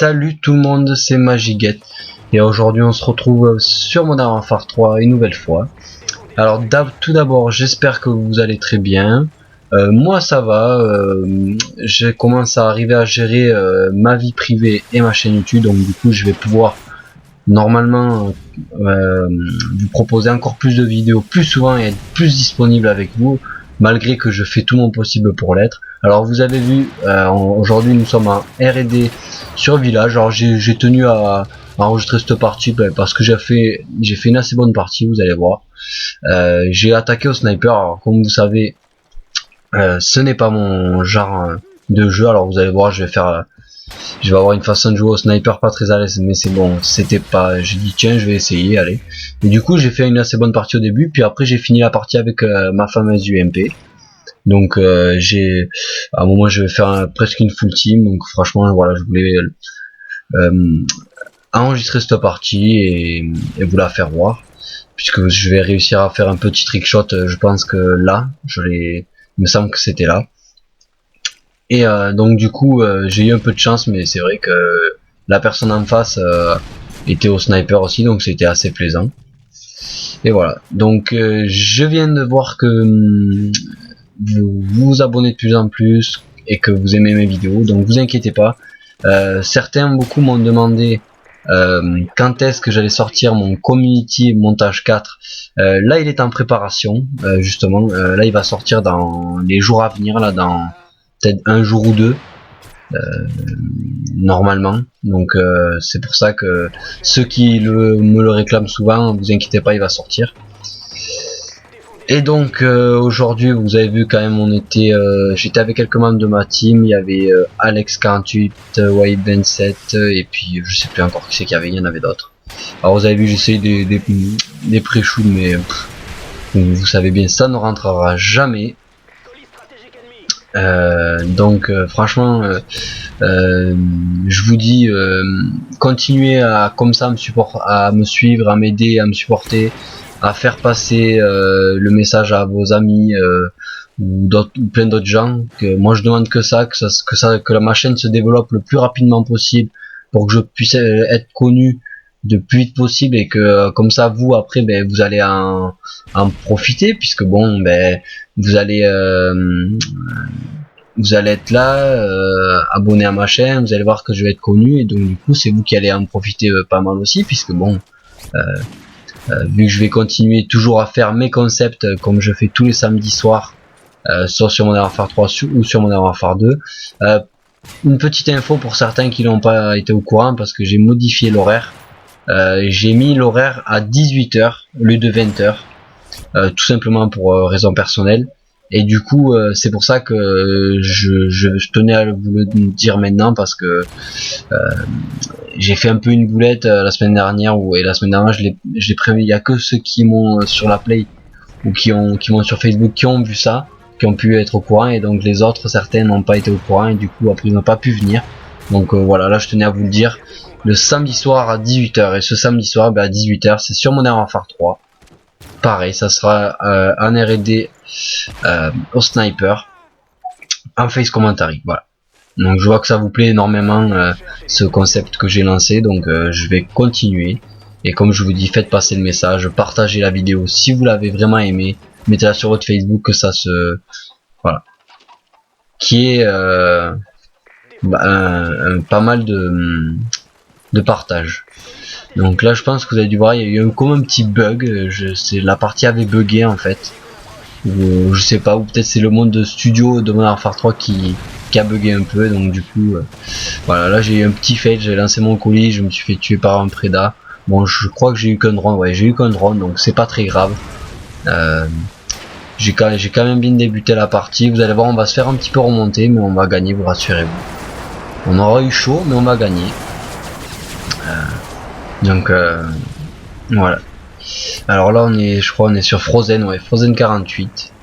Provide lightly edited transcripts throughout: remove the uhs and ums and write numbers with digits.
Salut tout le monde, c'est Magiguette et aujourd'hui on se retrouve sur Modern Warfare 3 une nouvelle fois. Alors tout d'abord j'espère que vous allez très bien. Moi ça va, j'ai commencé à arriver à gérer ma vie privée et ma chaîne YouTube, donc du coup je vais pouvoir normalement vous proposer encore plus de vidéos plus souvent et être plus disponible avec vous, malgré que je fais tout mon possible pour l'être. Alors vous avez vu, aujourd'hui nous sommes en R&D sur Village. Alors j'ai tenu à enregistrer cette partie parce que j'ai fait une assez bonne partie, vous allez voir. J'ai attaqué au sniper. Alors comme vous savez, ce n'est pas mon genre de jeu. Alors vous allez voir, je vais avoir une façon de jouer au sniper pas très à l'aise, mais c'est bon, c'était pas, j'ai dit tiens je vais essayer, allez. Et du coup j'ai fait une assez bonne partie au début, puis après j'ai fini la partie avec ma fameuse UMP. Donc à un moment je vais faire presque une full team, donc franchement voilà, je voulais enregistrer cette partie et vous la faire voir, puisque je vais réussir à faire un petit trickshot. Je pense que là, il me semble que c'était là. Et donc du coup j'ai eu un peu de chance, mais c'est vrai que la personne en face était au sniper aussi, donc c'était assez plaisant. Et voilà, donc je viens de voir que vous vous abonnez de plus en plus et que vous aimez mes vidéos, donc vous inquiétez pas. Beaucoup m'ont demandé quand est-ce que j'allais sortir mon community montage 4. Là il est en préparation, justement. Là il va sortir dans les jours à venir, là dans peut-être un jour ou deux, normalement. Donc c'est pour ça que ceux qui me le réclament souvent, vous inquiétez pas, il va sortir. Et donc aujourd'hui vous avez vu quand même, j'étais avec quelques membres de ma team. Il y avait Alex48, White27 et puis je sais plus encore qui c'est qu'il y avait, il y en avait d'autres. Alors vous avez vu, j'essaye des pré-shoots, mais vous savez bien ça ne rentrera jamais. Franchement je vous dis, continuez à comme ça à me suivre, à m'aider, à me supporter, à faire passer le message à vos amis ou plein d'autres gens. Que moi je demande que ma chaîne se développe le plus rapidement possible pour que je puisse être connu le plus vite possible, et que comme ça vous après vous allez en profiter, puisque bon vous allez être là, abonné à ma chaîne, vous allez voir que je vais être connu, et donc du coup c'est vous qui allez en profiter pas mal aussi, puisque bon vu que je vais continuer toujours à faire mes concepts comme je fais tous les samedis soirs, soit sur Modern Warfare 3 ou sur Modern Warfare 2. Une petite info pour certains qui n'ont pas été au courant, parce que j'ai modifié l'horaire. J'ai mis l'horaire à 18h au lieu de 20h, tout simplement pour raison personnelle. Et du coup c'est pour ça que je tenais à vous le dire maintenant, parce que j'ai fait un peu une boulette la semaine dernière, et la semaine dernière je l'ai prévu. Il y a que ceux qui m'ont sur la play ou qui m'ont sur Facebook qui ont vu ça, qui ont pu être au courant, et donc les autres, certains n'ont pas été au courant, et du coup après ils n'ont pas pu venir. Donc voilà, là je tenais à vous le dire, le samedi soir à 18h, et ce samedi soir à 18h c'est sur Modern Warfare 3. Pareil, ça sera en R&D au sniper, en face commentary, voilà. Donc je vois que ça vous plaît énormément ce concept que j'ai lancé, donc je vais continuer. Et comme je vous dis, faites passer le message, partagez la vidéo si vous l'avez vraiment aimé, mettez-la sur votre Facebook, que ça se... voilà. Qui est pas mal de partage. Donc là je pense que vous avez dû voir, il y a eu comme un petit bug, la partie avait bugué en fait. Ou je sais pas, ou peut-être c'est le monde de studio de Modern Warfare 3 qui a bugué un peu, donc du coup voilà, là j'ai eu un petit fail, j'ai lancé mon colis, je me suis fait tuer par un prédat. Bon, je crois que j'ai eu qu'un drone, ouais, j'ai eu qu'un drone, donc c'est pas très grave. J'ai quand même bien débuté la partie. Vous allez voir, on va se faire un petit peu remonter, mais on va gagner, vous rassurez-vous. On aura eu chaud, mais on va gagner. Donc voilà. Alors là je crois on est sur Frozen, ouais, Frozen 48,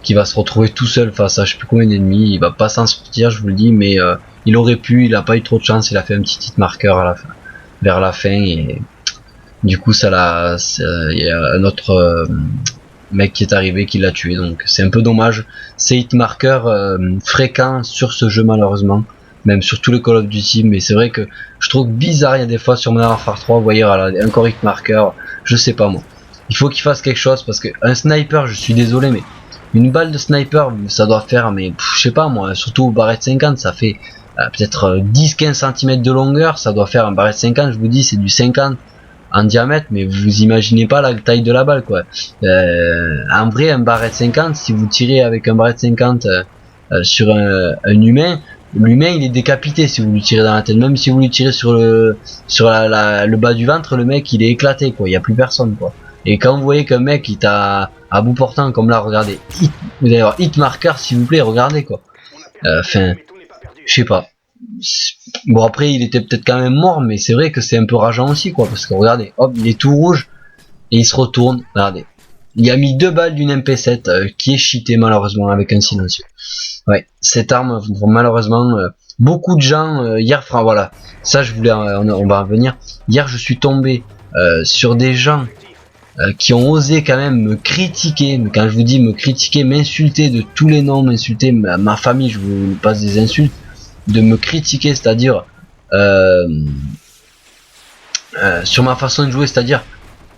qui va se retrouver tout seul face à je sais plus combien d'ennemis. Il va pas s'en sortir, je vous le dis, mais il aurait pu, il a pas eu trop de chance, il a fait un petit hit marqueur à la fin, vers la fin, et du coup il y a un autre mec qui est arrivé qui l'a tué, donc c'est un peu dommage. C'est hit marqueur fréquent sur ce jeu malheureusement, même sur tous les Call of Duty, mais c'est vrai que je trouve bizarre, il y a des fois sur Modern Warfare 3, vous voyez, voilà, encore hitmarker, je sais pas moi. Il faut qu'il fasse quelque chose, parce que un sniper, je suis désolé, mais une balle de sniper, ça doit faire, mais je sais pas moi, surtout au Barrett 50, ça fait peut-être 10-15 cm de longueur, ça doit faire un Barrett 50, je vous dis, c'est du 50 en diamètre, mais vous imaginez pas la taille de la balle, quoi. En vrai, un Barrett 50, si vous tirez avec un Barrett 50 sur un humain, l'humain il est décapité si vous lui tirez dans la tête. Même si vous lui tirez sur le bas du ventre, le mec il est éclaté, quoi. Il y a plus personne, quoi. Et quand vous voyez qu'un mec il t'a à bout portant, comme là, regardez, vous allez voir hit marker, s'il vous plaît, regardez, quoi. Enfin, je sais pas. Bon, après il était peut-être quand même mort, mais c'est vrai que c'est un peu rageant aussi, quoi, parce que regardez, hop, il est tout rouge et il se retourne, regardez. Il a mis 2 balles d'une MP7 qui est cheatée malheureusement avec un silencieux. Ouais, cette arme, malheureusement, beaucoup de gens hier, enfin voilà, ça je voulais, on va en venir. Hier, je suis tombé sur des gens qui ont osé quand même me critiquer. Mais quand je vous dis me critiquer, m'insulter de tous les noms, m'insulter ma famille, je vous passe des insultes, de me critiquer, c'est-à-dire sur ma façon de jouer, c'est-à-dire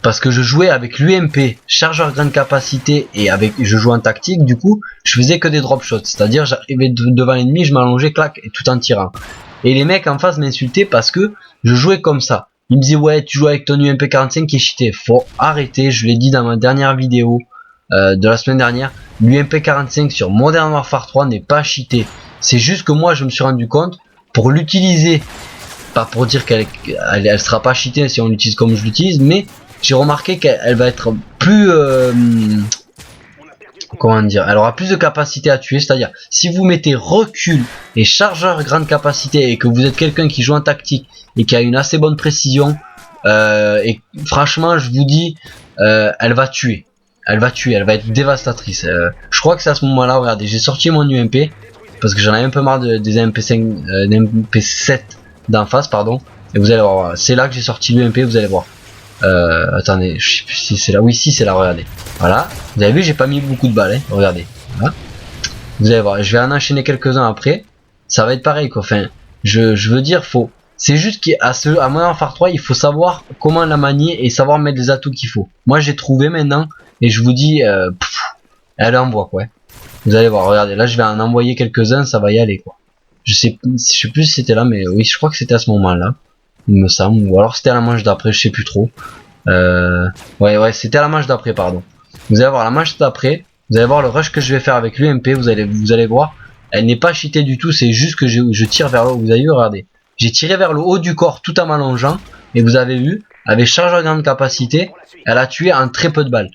parce que je jouais avec l'UMP, chargeur grande capacité, et avec je jouais en tactique, du coup, je faisais que des drop shots, c'est-à-dire j'arrivais devant l'ennemi, je m'allongeais, clac, et tout en tirant. Et les mecs en face m'insultaient parce que je jouais comme ça. Ils me disaient, ouais, tu joues avec ton UMP 45 qui est cheaté. Faut arrêter, je l'ai dit dans ma dernière vidéo de la semaine dernière, l'UMP 45 sur Modern Warfare 3 n'est pas cheaté. C'est juste que moi, je me suis rendu compte, pour l'utiliser, pas pour dire qu'elle sera pas cheatée si on l'utilise comme je l'utilise, mais j'ai remarqué qu'elle va être plus comment dire, elle aura plus de capacité à tuer, c'est-à-dire si vous mettez recul et chargeur grande capacité et que vous êtes quelqu'un qui joue en tactique et qui a une assez bonne précision, et franchement je vous dis, elle va tuer, elle va être dévastatrice. Je crois que c'est à ce moment-là, regardez, j'ai sorti mon UMP parce que j'en avais un peu marre des MP5, des MP7 d'en face, pardon, et vous allez voir, c'est là que j'ai sorti l'UMP, vous allez voir. Attendez, je sais plus si c'est là. Oui, si c'est là, regardez. Voilà. Vous avez vu, j'ai pas mis beaucoup de balles, hein. Regardez. Voilà. Vous allez voir, je vais en enchaîner quelques-uns après. Ça va être pareil, quoi. Enfin, je veux dire, faut. C'est juste qu'à à Modern Warfare 3, il faut savoir comment la manier et savoir mettre les atouts qu'il faut. Moi, j'ai trouvé maintenant, et je vous dis, elle envoie, quoi. Vous allez voir, regardez, là, je vais en envoyer quelques-uns, ça va y aller, quoi. Je sais plus si c'était là, mais oui, je crois que c'était à ce moment-là. Il me semble, ou alors c'était à la manche d'après, je sais plus trop. Ouais, c'était à la manche d'après, pardon. Vous allez voir la manche d'après, vous allez voir le rush que je vais faire avec l'UMP, vous allez voir, elle n'est pas cheatée du tout, c'est juste que je tire vers le haut, vous avez vu, regardez. J'ai tiré vers le haut du corps tout en m'allongeant, et vous avez vu, avec chargeur grande capacité, elle a tué en très peu de balles.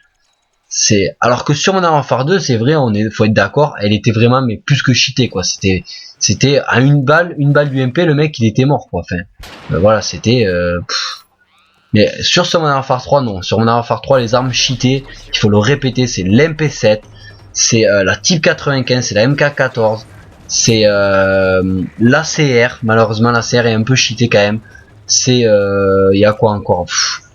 Alors que sur Modern Warfare 2, c'est vrai, faut être d'accord, elle était vraiment mais plus que cheatée, quoi. C'était à une balle du MP, le mec il était mort, quoi. Enfin, voilà, c'était mais sur ce Modern Warfare 3, non. Sur Modern Warfare 3, les armes cheatées, il faut le répéter, c'est l'MP7, c'est la Type 95, c'est la MK14, c'est l'ACR. Malheureusement, l'ACR est un peu cheaté quand même. C'est il y a quoi encore,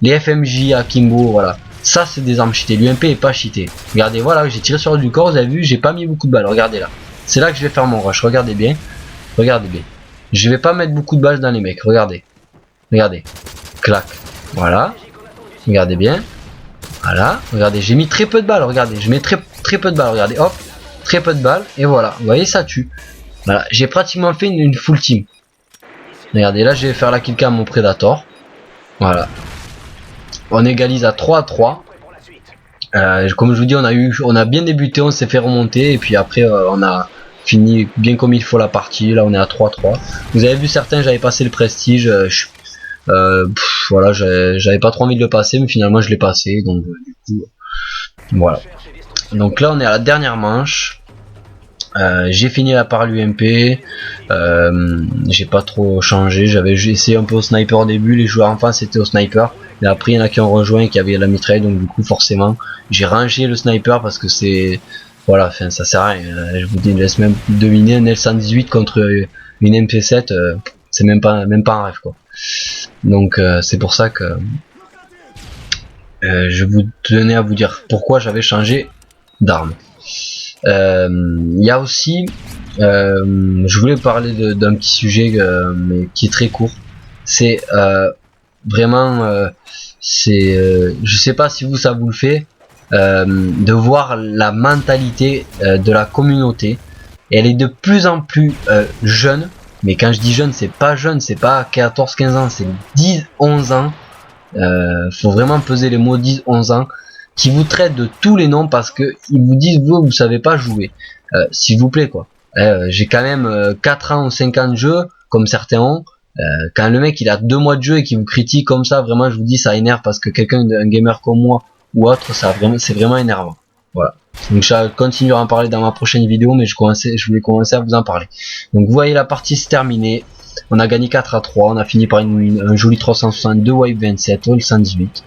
les FMJ, Akimbo, voilà. Ça, c'est des armes cheatées. L'UMP est pas cheaté. Regardez, voilà, j'ai tiré sur du corps, vous avez vu, j'ai pas mis beaucoup de balles. Regardez là. C'est là que je vais faire mon rush. Regardez bien. Regardez bien. Je vais pas mettre beaucoup de balles dans les mecs. Regardez. Regardez. Clac. Voilà. Regardez bien. Voilà. Regardez, j'ai mis très peu de balles. Regardez, je mets très peu de balles. Regardez, hop. Très peu de balles. Et voilà. Vous voyez, ça tue. Voilà. J'ai pratiquement fait une full team. Regardez, là, je vais faire la killcam à mon Predator. Voilà. On égalise à 3-3. Comme je vous dis, on a bien débuté, on s'est fait remonter, et puis après on a fini bien comme il faut la partie. Là on est à 3-3. Vous avez vu, certains, j'avais passé le prestige, voilà, j'avais pas trop envie de le passer, mais finalement je l'ai passé, donc du coup voilà. Donc là on est à la dernière manche. J'ai fini là par l'UMP, j'ai pas trop changé, j'avais essayé un peu au sniper au début, les joueurs en face c'était au sniper, et après il y en a qui ont rejoint et qui avaient la mitraille, donc du coup forcément j'ai rangé le sniper parce que c'est, voilà, enfin ça sert à rien, je vous dis, laisse même dominer un L118 contre une MP7, c'est même pas un rêve, quoi. Donc c'est pour ça que je vous tenais à vous dire pourquoi j'avais changé d'arme. Il y a aussi je voulais parler d'un petit sujet mais qui est très court. C'est vraiment, je sais pas si ça vous le fait, de voir la mentalité de la communauté. Et elle est de plus en plus jeune. Mais quand je dis jeune, c'est pas jeune, c'est pas 14-15 ans, c'est 10-11 ans. Faut vraiment peser les mots 10-11 ans, qui vous traitent de tous les noms parce que ils vous disent vous savez pas jouer. S'il vous plaît quoi. J'ai quand même 4 ans ou 5 ans de jeu, comme certains ont. Quand le mec il a 2 mois de jeu et qu'il vous critique comme ça, vraiment je vous dis ça énerve parce que un gamer comme moi ou autre, c'est vraiment énervant. Voilà. Donc je continuerai à en parler dans ma prochaine vidéo, mais je voulais commencer à vous en parler. Donc vous voyez la partie c'est terminée. On a gagné 4-3, on a fini par un joli 362 Wave 27, All 118.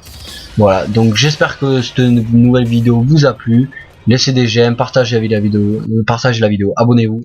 Voilà, donc j'espère que cette nouvelle vidéo vous a plu. Laissez des j'aime, partagez la vidéo, abonnez-vous.